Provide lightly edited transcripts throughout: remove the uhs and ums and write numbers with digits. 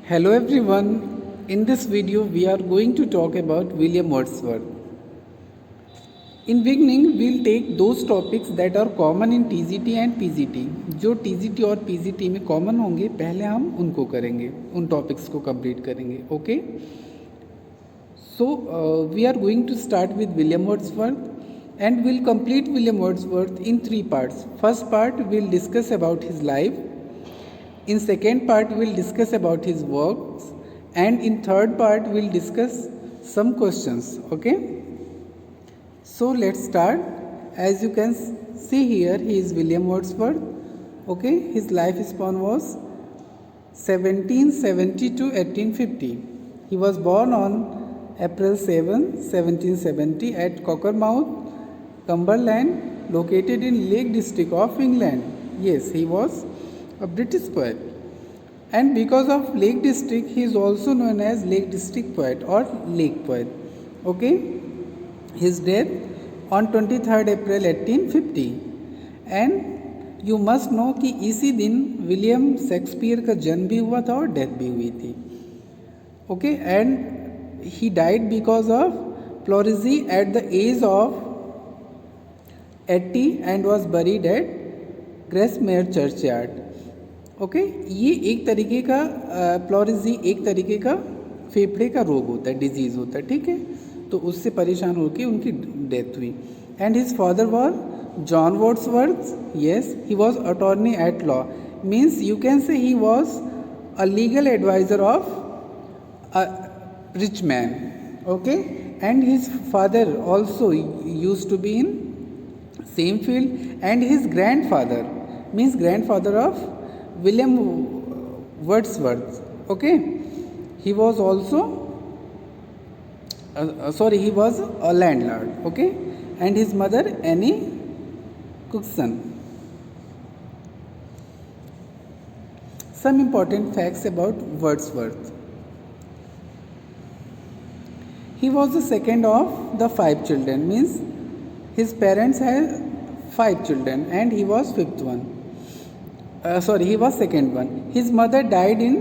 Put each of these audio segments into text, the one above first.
Hello everyone. In this video we are going to talk about William Wordsworth. In beginning we'll take those topics that are common in TGT and PGT. जो TGT और PGT में common होंगे पहले हम उनको करेंगे, उन topics को complete करेंगे. Okay? So we are going to start with William Wordsworth and we'll complete William Wordsworth in 3 parts. First part we'll discuss about his life. In second part we'll discuss about his works and in third part we'll discuss some questions. Okay, so let's start. As you can see here, he is William Wordsworth. Okay, his lifespan was 1770 to 1850. He was born on April 7, 1770 at Cockermouth, Cumberland, located in Lake District of England. Yes, he was a British poet, and because of Lake District he is also known as Lake District poet or Lake poet. Okay, his death on 23rd April 1850. And you must know कि इसी दिन William Shakespeare का जन्म भी हुआ था और death भी हुई थी. Okay, and he died because of pleurisy at the age of 80 and was buried at Grasmere churchyard. Okay, ये एक तरीके का प्लोरिजी एक तरीके का फेफड़े का रोग होता है, डिजीज़ होता है. ठीक है, तो उससे परेशान होकर उनकी डेथ हुई. And his father was John Wordsworth. Yes, he was attorney at law. Means you can say he was a legal adviser of a rich man. Okay, and his father also use to be in same field, and his grandfather means grandfather of William Wordsworth. Okay, he was also he was a landlord. Okay, and his mother Annie Cookson. Some important facts about Wordsworth. He was the second of the 5 children, means his parents had 5 children and he was fifth one. He was second one. His mother died in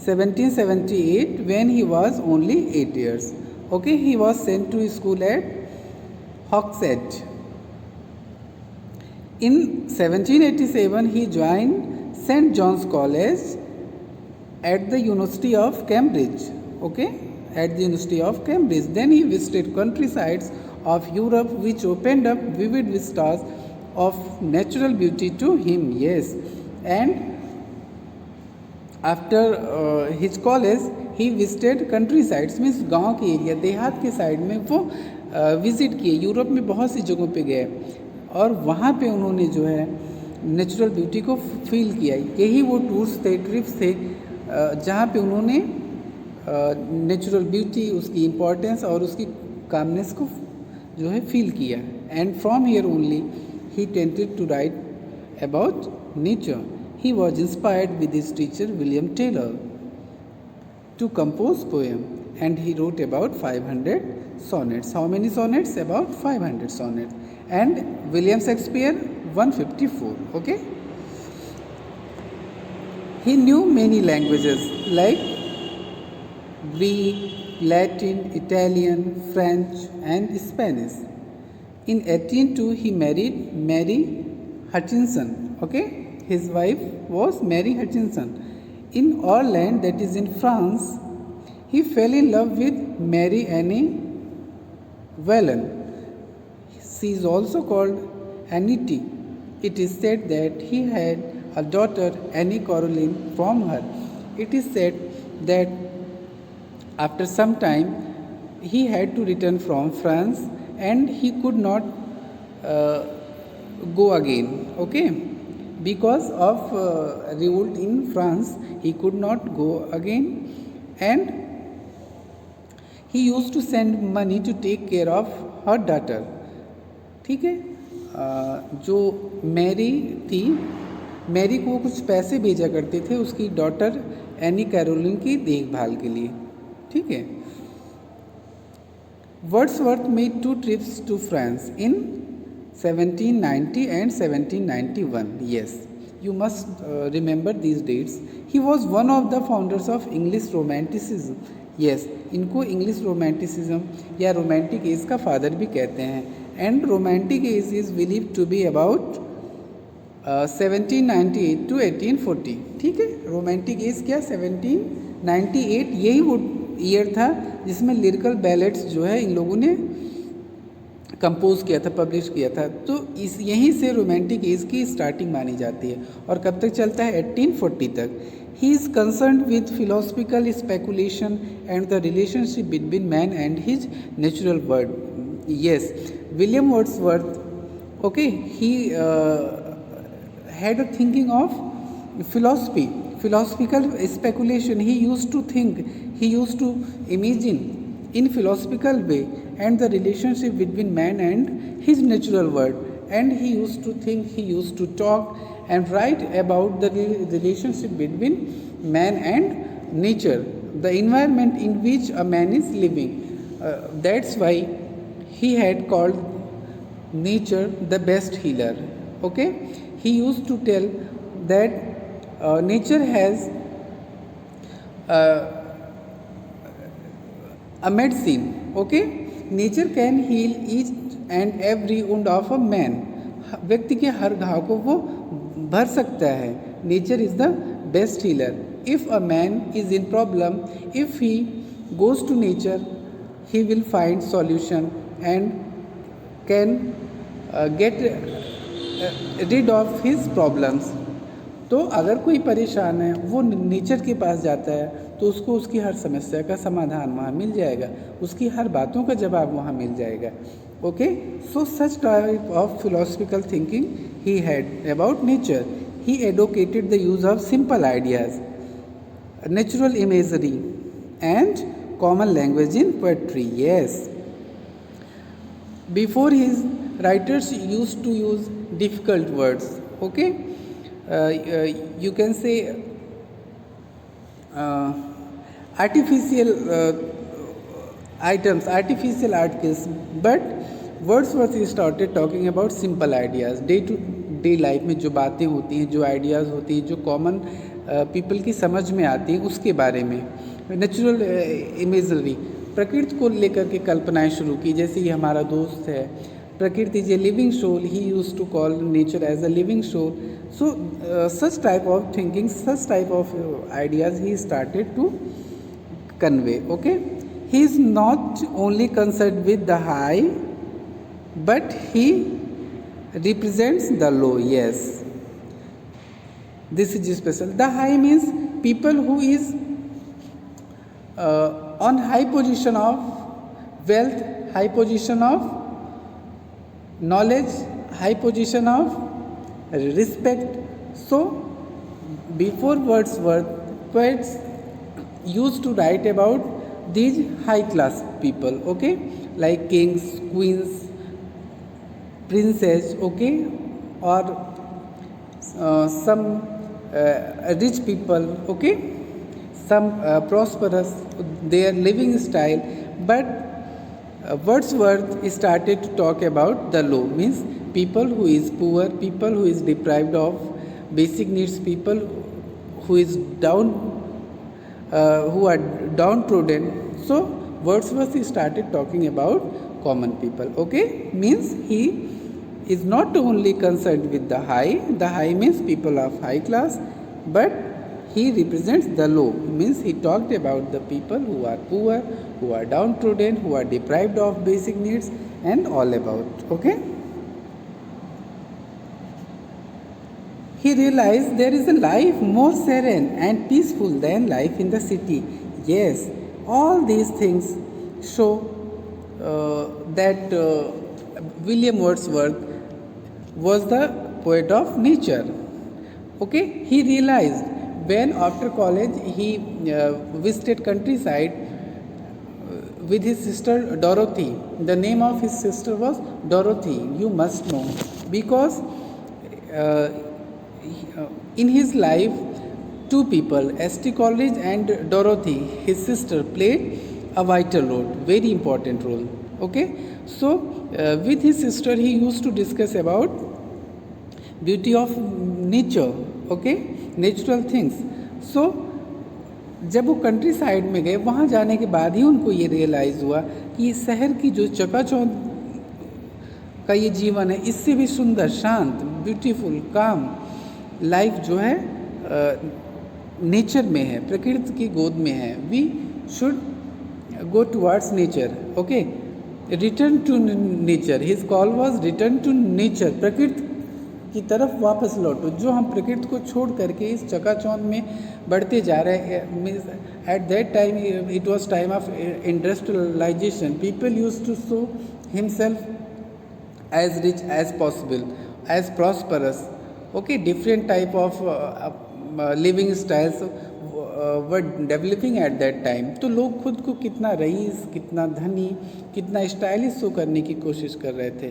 1778 when he was only 8 years. Okay, he was sent to school at Hawkshead. In 1787 he joined St. John's College at the University of Cambridge. Okay, at the University of Cambridge. Then he visited countrysides of Europe which opened up vivid vistas of natural beauty to him. Yes, and after his college he visited countrysides, means गांव के area, देहात के side में वो visit किए. Europe में बहुत सी जगहों पे गए और वहाँ पे उन्होंने जो है नेचुरल ब्यूटी को फील किया. यही वो टूर्स थे, ट्रिप्स थे जहाँ पे उन्होंने नेचुरल ब्यूटी, उसकी इम्पोर्टेंस और उसकी कामनेस को जो है फील किया. And from here only he tended to write about nature. He was inspired with his teacher William Taylor to compose poem and he wrote about 500 sonnets. How many sonnets? About 500 sonnets. And William Shakespeare 154. Okay, he knew many languages like Greek, Latin, Italian, French and Spanish. In 1802 he married Mary Hutchinson. Okay, his wife was Mary Hutchinson. In Orléans, that is in France, he fell in love with Mary Annie Wallon. She is also called Annie. It is said that he had a daughter, Annie Caroline, from her. It is said that after some time he had to return from France and he could not go again. Okay, because of revolt in France he could not go again, and he used to send money to take care of her daughter. ठीक है, जो Mary थी, Mary को कुछ पैसे भेजा करते थे उसकी डॉटर एनी कैरोलिन की देखभाल के लिए. ठीक है. Wordsworth made 2 trips to France in 1790 and 1791. Yes, You must remember these dates. He was one of the founders of English Romanticism. Yes, इनको इंग्लिश रोमांटिसिज्म या रोमांटिक एज का फादर भी कहते हैं. And romantic age is believe to be about 1798 to 1840. ठीक है, romantic as क्या 1798, यही वो ईयर था जिसमें लिरिकल बैलेट्स जो है इन लोगों ने कंपोज किया था, पब्लिश किया था. तो इस यहीं से रोमांटिक एज की स्टार्टिंग मानी जाती है. और कब तक चलता है? 1840 तक. He is concern with philosophical speculation and the relationship between man and his natural world. Yes, William Wordsworth, okay, he had a thinking of philosophical speculation. He used to think, he used to imagine in philosophical way and the relationship between man and his natural world. And he used to think, he used to talk and write about the relationship between man and nature, the environment in which a man is living. That's why he had called nature the best healer. Okay, he used to tell that nature has a medicine. Okay, nature can heal each and every wound of a man. व्यक्ति के हर घाव को वो भर सकता है. Nature is the best healer. If a man is in problem, if he goes to nature, he will find solution and can get rid of his problems. तो अगर कोई परेशान है, वो नेचर के पास जाता है तो उसको उसकी हर समस्या का समाधान वहाँ मिल जाएगा, उसकी हर बातों का जवाब वहाँ मिल जाएगा. Okay, so such type of philosophical thinking he had about nature. He advocated the use of simple ideas, natural imagery and common language in poetry. Yes, before his writers used to use difficult words. Okay, you can say artificial items, artificial articles, but Wordsworth started talking about simple ideas. Day to day life में जो बातें होती हैं, जो ideas होती हैं, जो common people की समझ में आती हैं, उसके बारे में. नेचुरल इमेजरी, प्रकृति को लेकर के कल्पनाएं शुरू की. जैसे ये हमारा दोस्त है, प्रकृति is a living soul. He use to call nature as a living soul. So such type of thinking, such type of ideas he started to convey. Okay, he is not only concern with the high but he represents the low. Yes, this is special. The high means people who is on high position of wealth, high position of knowledge, high position of respect. So before Wordsworth, poets used to write about these high class people. Okay, like kings, queens, princes. Okay, or some rich people. Okay, some prosperous, their living style. But Wordsworth started to talk about the low, means people who is poor, people who is deprived of basic needs, people who is down, who are downtrodden. So Wordsworth started talking about common people. Okay, means he is not only concerned with the high. The high means people of high class, but he represents the low, means he talked about the people who are poor, who are downtrodden, who are deprived of basic needs, and all about. Okay, he realized there is a life more serene and peaceful than life in the city. Yes, all these things show that William Wordsworth was the poet of nature. Okay, he realized when after college he visited countryside with his sister Dorothy. The name of his sister was Dorothy, you must know, because in his life two people, St. Coleridge and Dorothy, his sister, played a vital role, very important role. Okay, so with his sister he used to discuss about beauty of nature, okay, natural things. So जब वो country side में गए, वहाँ जाने के बाद ही उनको ये रियलाइज़ हुआ कि शहर की जो चकाचौंध का ये जीवन है, इससे भी सुंदर, शांत, ब्यूटीफुल, काम लाइफ जो है नेचर में है, प्रकृति की गोद में है. We should go towards nature, okay, return to nature. His call was return to nature. प्रकृति की तरफ वापस लौटो. जो हम प्रकृति को छोड़ करके इस चकाचौंध में बढ़ते जा रहे हैं. At that time it was time of industrialisation. People use to show himself as rich as possible, as prosperous, okay, different type of living styles were developing at that time. तो लोग खुद को कितना रईस, कितना धनी, कितना stylish show करने की कोशिश कर रहे थे.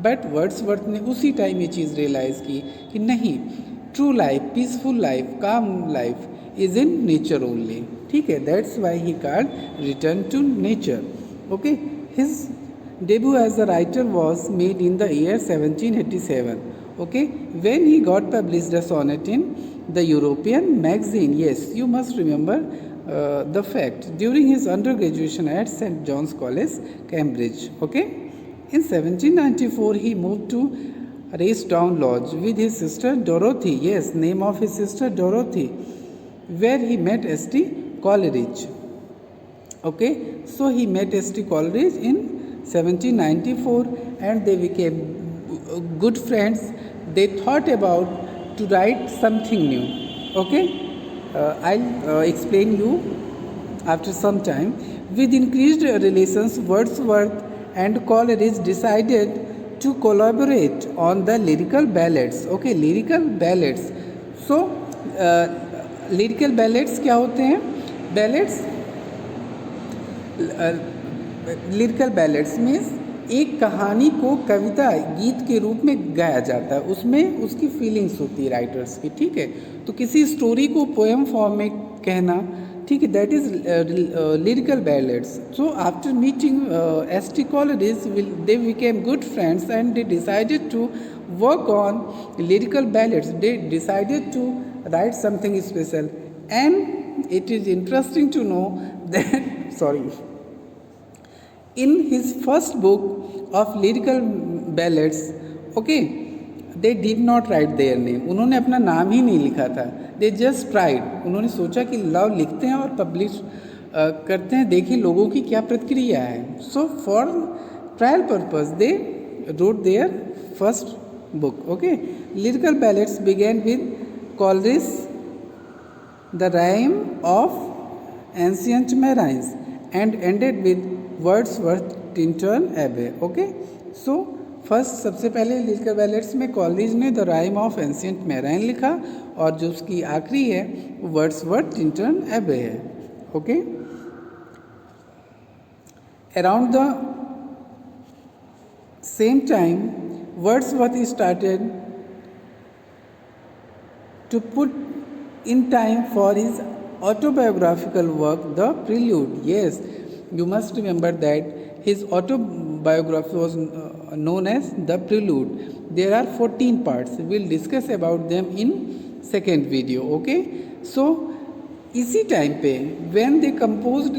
बट वर्ड्सवर्थ ने उसी टाइम ये चीज़ रियलाइज़ की कि नहीं, true life, peaceful life, calm life is in nature only. ठीक है, that's why he called return to nature. Okay, his debut as a writer was made in the year 1787, okay, when he got published a sonnet in the European magazine. Yes, you must remember the fact, during his undergraduation at St. John's College, Cambridge. Okay, in 1794 he moved to Racedown Lodge with his sister Dorothy. Yes, name of his sister Dorothy, where he met S.T. Coleridge. Okay, so he met S.T. Coleridge in 1794 and they became good friends. They thought about to write something new. Okay, I'll explain you after some time. With increased relations, Wordsworth and Coleridge decided to collaborate on the lyrical ballads. Okay, lyrical ballads. So lyrical ballads क्या होते हैं? Ballads lyrical ballads means एक कहानी को कविता गीत के रूप में गाया जाता है. उसमें उसकी फीलिंग्स होती है राइटर्स की. ठीक है, तो किसी स्टोरी को पोएम फॉर्म में कहना, ठीक है, that is lyrical ballads. So after meeting S.T. Coleridge, they became good friends and they decided to work on lyrical ballads. They decided to write something special, and it is interesting to know that in his first book of lyrical ballads, okay, they did not write their name. उन्होंने अपना नाम ही नहीं लिखा था. They just tried. उन्होंने सोचा कि लाओ लिखते हैं और पब्लिश करते हैं, देखिए लोगों की क्या प्रतिक्रिया है. So for trial purpose they wrote their first book. Okay, lyrical ballads began with Coleridge, the rhyme of ancient marines, and ended with Wordsworth Tintern Abbey. Okay, so first सबसे पहले लिरिकल बैलेड्स में college ने the rhyme of ancient marine लिखा और जो उसकी आखिरी है वो वर्ड्सवर्थ टिंटन एबे है. Okay, around the same time Wordsworth started to put in time for his autobiographical work, The Prelude. Yes, you must remember that his autobiography was known as The Prelude. There are 14 parts. We'll discuss about them in second video. Okay, so इसी time पे when they composed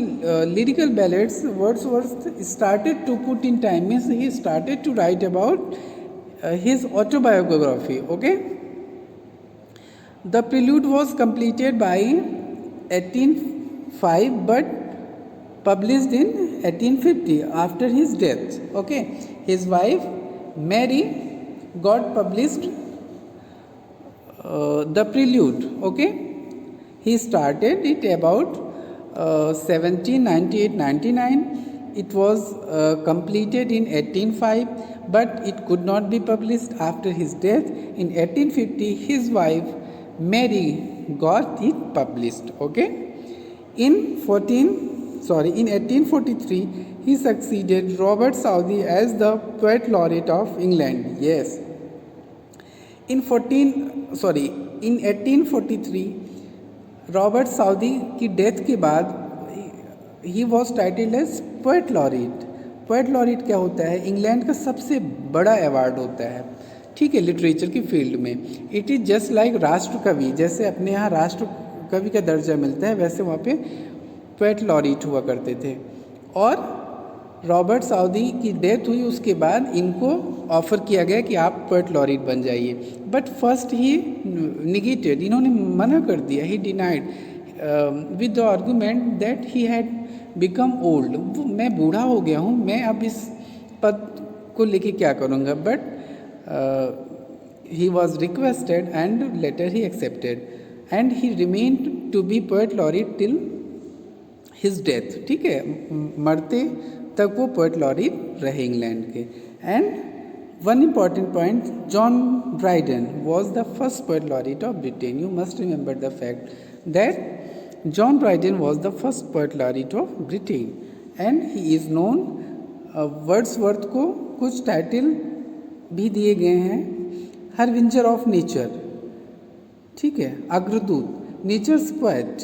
lyrical ballads, Wordsworth started to put in time, means he started to write about his autobiography. Okay, The Prelude was completed by 1805 but published in 1850 after his death. Okay, his wife Mary got published The Prelude. Okay, he started it about 1798-99. It was completed in 1805 but it could not be published after his death. In 1850 his wife Mary got it published. Okay, in 1843 he succeeded Robert Southey as the poet laureate of England. Yes, in 1843 Robert Southey की death के बाद he was titled as poet laureate. Poet laureate क्या होता है? England का सबसे बड़ा award होता है. ठीक है, लिटरेचर की फील्ड में। इट इज़ जस्ट लाइक राष्ट्र कवि, जैसे अपने यहाँ राष्ट्र कवि का दर्जा मिलता है, वैसे वहाँ पे पोएट लॉरेट हुआ करते थे। और रॉबर्ट साउदी की डेथ हुई, उसके बाद इनको ऑफ़र किया गया कि आप पोएट लॉरेट बन जाइए, बट फर्स्ट ही निगेटेड, इन्होंने मना कर दिया, ही denied with the argument that he had become old, मैं बूढ़ा हो गया हूँ, मैं अब इस पद को लेके क्या करूँगा, but he was requested and later he accepted and he remained to be poet laureate till his death। ठीक है, मरते तक वो पोएट लॉरेट रहे इंग्लैंड के। And one important point, John Dryden was the first poet laureate of Britain. You must remember the fact that John Dryden was the first poet laureate of Britain and he is known. Wordsworth को कुछ title भी दिए गए हैं, harbinger of nature, ठीक है, अग्रदूत, nature's poet,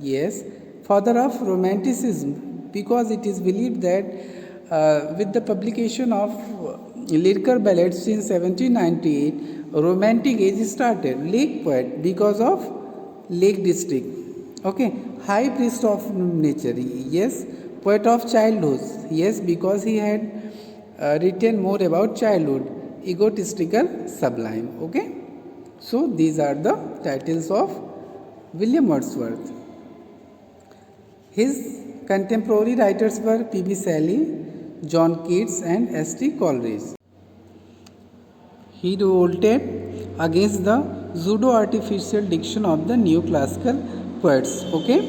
yes, father of romanticism, because it is believed that with the publication of lyrical ballads since 1798, romantic age started। Lake poet because of Lake district, okay, high priest of nature, yes, poet of childhood, yes, because he had written more about childhood, egotistical, sublime, okay। So these are the titles of William Wordsworth। His contemporary writers were P.B. Shelley, John Keats and S.T. Coleridge। He revolted against the pseudo-artificial diction of the neoclassical poets, okay,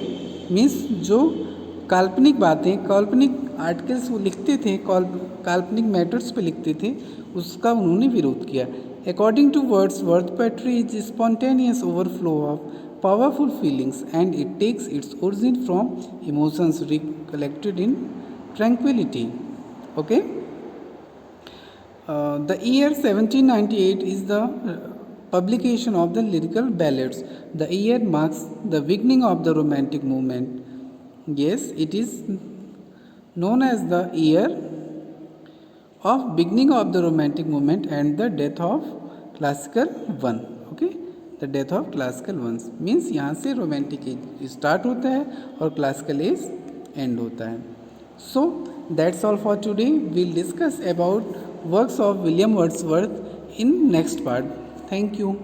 means जो काल्पनिक बातें, काल्पनिक articles वो लिखते थे, काल्पनिक matters पे लिखते थे, उसका उन्होंने विरोध किया। According to Wordsworth, poetry is a spontaneous overflow of powerful feelings and it takes its origin from emotions recollected in tranquility, okay। The year 1798 is the publication of the lyrical ballads। The year marks the beginning of the romantic movement, yes, it is known as the year of beginning of the romantic movement and the death of classical one, okay। The death of classical ones means यहाँ से romantic as start होता है और classical as end होता है। So that's all for today. We'll discuss about works of William Wordsworth in next part. Thank you.